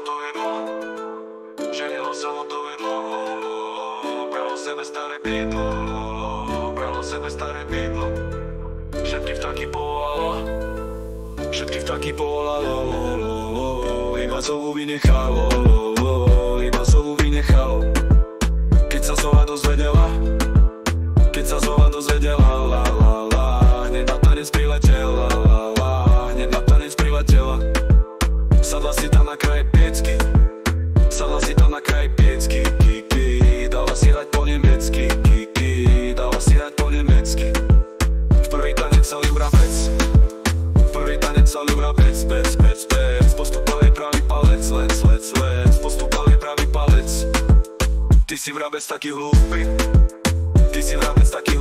dojedlo, ženilo sa mu dojedlo. Bralo sebe staré bydlo, bralo sebe staré bydlo. Všetky vtáky povolalo, všetky vtáky povolalo. Iba sovu vynechalo, iba sovu vynechalo. Keď sa sova dozvedela, keď sa sova dozvedela, la la la, hneď na tanec priletela, la la, hneď na tanec priletela. Sadla si tam na kraji piecky, sadla si tam na kraji piecky, dala si hrať po nemecky, dala si hrať po nemecky. V prvý tanec sa ľubra pec, v prvý tanec sa ľubra pec, postúpal jej pravý palec, lec, postúpal jej pravý palec. Ty si vrabec taký hlúpy, ty si vrabec taký